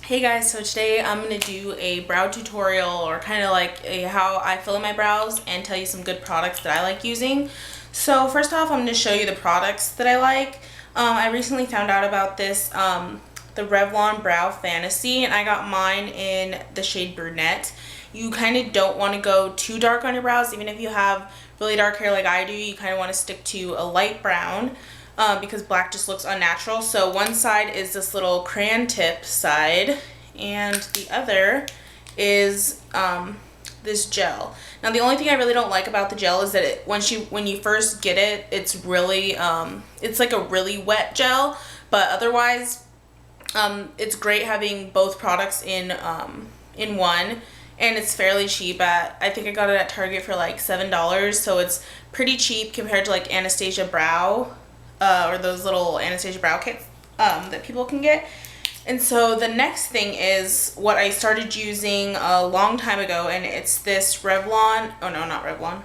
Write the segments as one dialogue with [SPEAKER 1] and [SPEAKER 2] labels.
[SPEAKER 1] Hey guys, so today I'm going to do a brow tutorial, or kind of like how I fill in my brows, and tell you some good products that I like using. So first off, I'm going to show you the products that I like. I recently found out about this, the Revlon Brow Fantasy, and I got mine in the shade Brunette. You kind of don't want to go too dark on your brows. Even if you have really dark hair like I do, you kind of want to stick to a light brown. Because black just looks unnatural. So one side is this little crayon tip side, and the other is this gel. Now the only thing I really don't like about the gel is that when you first get it, it's really it's like a really wet gel, but otherwise it's great having both products in one. And it's fairly cheap I think I got it at Target for like $7, so it's pretty cheap compared to like Anastasia Brow. Or those little Anastasia brow kits that people can get. And so the next thing is what I started using a long time ago, and it's this Revlon, oh no, not Revlon.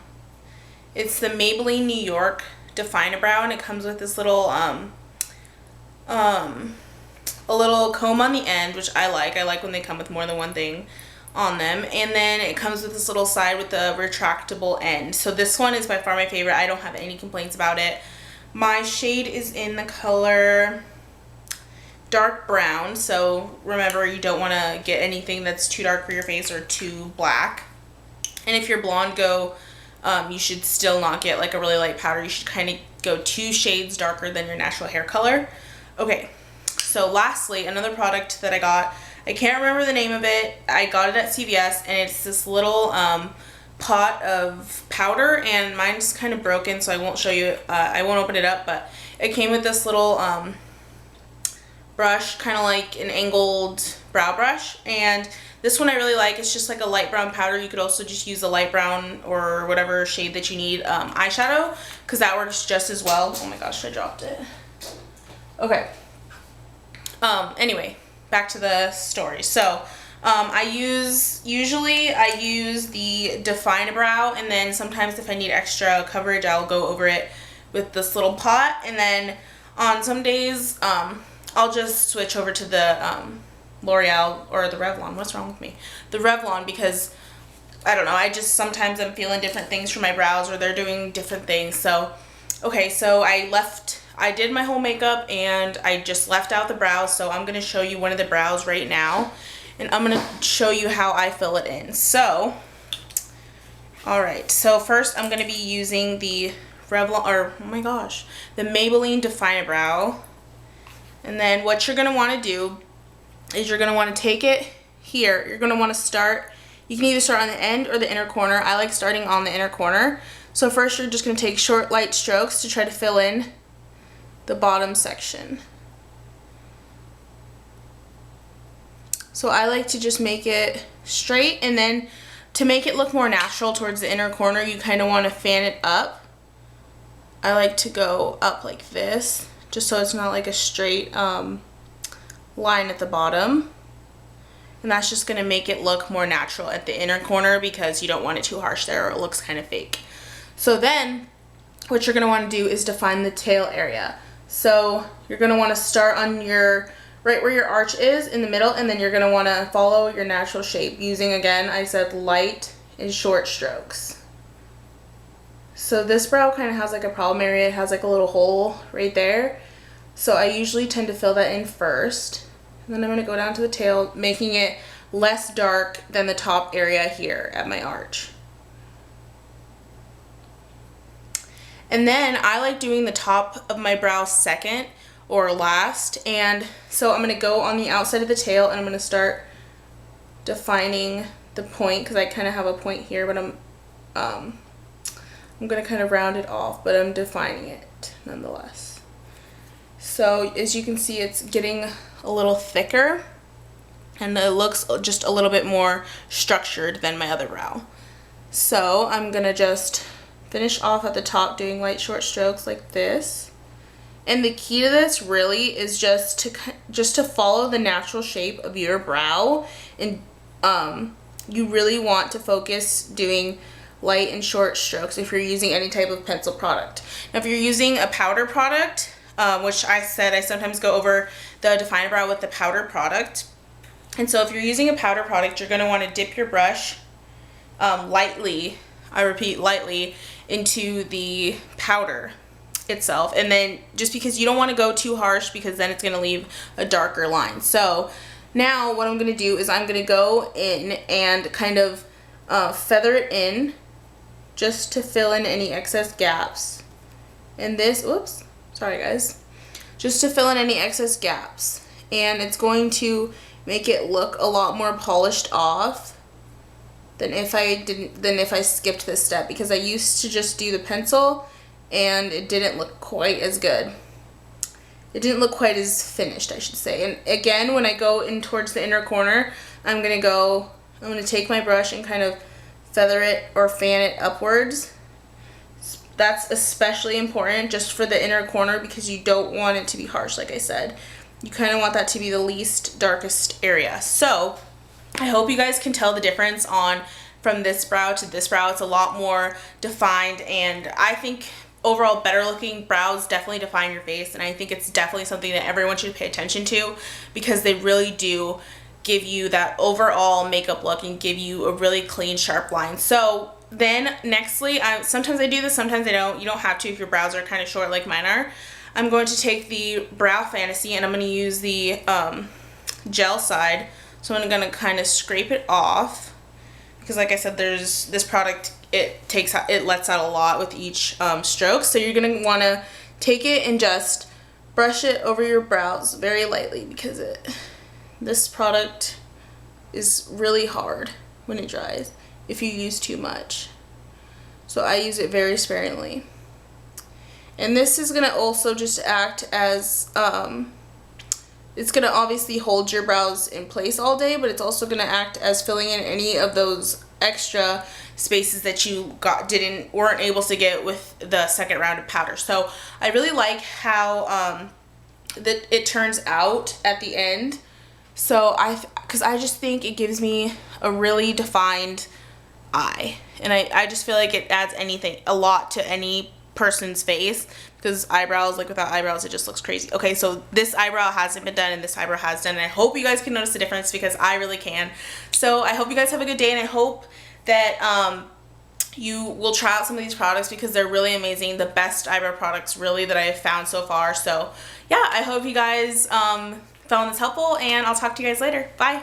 [SPEAKER 1] It's the Maybelline New York Define-A-Brow, and it comes with this little a little comb on the end, which I like. I like when they come with more than one thing on them. And then it comes with this little side with the retractable end. So this one is by far my favorite. I don't have any complaints about it. My shade is in the color dark brown, so remember, you don't want to get anything that's too dark for your face or too black. And if you're blonde, you should still not get like a really light powder. You should kind of go 2 shades darker than your natural hair color. Okay, so lastly, another product that I got, I can't remember the name of it. I got it at CVS, and it's this little pot of powder, and mine's kind of broken, so I won't show you, I won't open it up, but it came with this little brush, kind of like an angled brow brush, and this one I really like. It's just like a light brown powder. You could also just use a light brown or whatever shade that you need eyeshadow, because that works just as well. Oh my gosh, I dropped it. Okay, anyway, back to the story. So usually I use the Define-A-Brow, and then sometimes if I need extra coverage, I'll go over it with this little pot. And then on some days, I'll just switch over to the L'Oreal or the Revlon. What's wrong with me? The Revlon, because I don't know, sometimes I'm feeling different things for my brows, or they're doing different things. So, okay, so I did my whole makeup, and I just left out the brows, so I'm going to show you one of the brows right now. And I'm going to show you how I fill it in. So, alright, so first I'm going to be using the the Maybelline Define-A-Brow. And then what you're going to want to do is you're going to want to take it here. You're going to want to start, you can either start on the end or the inner corner. I like starting on the inner corner. So first you're just going to take short, light strokes to try to fill in the bottom section. So I like to just make it straight, and then to make it look more natural towards the inner corner, you kind of want to fan it up. I like to go up like this, just so it's not like a straight line at the bottom. And that's just going to make it look more natural at the inner corner, because you don't want it too harsh there, or it looks kind of fake. So then what you're going to want to do is define the tail area. So you're going to want to start on right where your arch is in the middle, and then you're going to want to follow your natural shape using, again, I said light and short strokes. So this brow kind of has like a problem area. It has like a little hole right there. So I usually tend to fill that in first. And then I'm going to go down to the tail, making it less dark than the top area here at my arch. And then I like doing the top of my brow second or last, and so I'm going to go on the outside of the tail, and I'm going to start defining the point, because I kind of have a point here, but I'm going to kind of round it off, but I'm defining it nonetheless. So as you can see, it's getting a little thicker, and it looks just a little bit more structured than my other brow. So I'm going to just finish off at the top doing light short strokes like this. And the key to this really is just to follow the natural shape of your brow, and you really want to focus doing light and short strokes if you're using any type of pencil product. Now if you're using a powder product, which I said I sometimes go over the Define-A-Brow with the powder product, And so if you're using a powder product, you're going to want to dip your brush lightly, I repeat, lightly, into the powder itself. And then just because you don't want to go too harsh, because then it's going to leave a darker line. So now what I'm going to do is I'm going to go in and kind of feather it in just to fill in any excess gaps. And this, oops, sorry guys, just to fill in any excess gaps. And it's going to make it look a lot more polished off than if I skipped this step, because I used to just do the pencil and it didn't look quite as good. It didn't look quite as finished, I should say. And again, when I go in towards the inner corner, I'm gonna take my brush and kind of feather it or fan it upwards. That's especially important just for the inner corner, because you don't want it to be harsh, like I said. You kind of want that to be the least darkest area. So I hope you guys can tell the difference from this brow to this brow. It's a lot more defined, and I think overall better looking brows definitely define your face, and I think it's definitely something that everyone should pay attention to, because they really do give you that overall makeup look and give you a really clean, sharp line. So then nextly, sometimes I do this, sometimes I don't. You don't have to if your brows are kind of short like mine are. I'm going to take the Brow Fantasy and I'm going to use the gel side. So I'm going to kind of scrape it off, because like I said, there's this product, it lets out a lot with each stroke. So you're going to want to take it and just brush it over your brows very lightly, because this product is really hard when it dries if you use too much. So I use it very sparingly. And this is going to also just act as, it's going to obviously hold your brows in place all day, but it's also going to act as filling in any of those extra spaces that you weren't able to get with the second round of powder. So I really like how that it turns out at the end. So because I just think it gives me a really defined eye, and I just feel like it adds a lot to any person's face, because eyebrows, like without eyebrows, it just looks crazy. Okay, so this eyebrow hasn't been done and this eyebrow has done, and I hope you guys can notice the difference, because I really can. So I hope you guys have a good day, and I hope that you will try out some of these products, because they're really amazing. The best eyebrow products really that I have found so far. So yeah, I hope you guys found this helpful, and I'll talk to you guys later. Bye.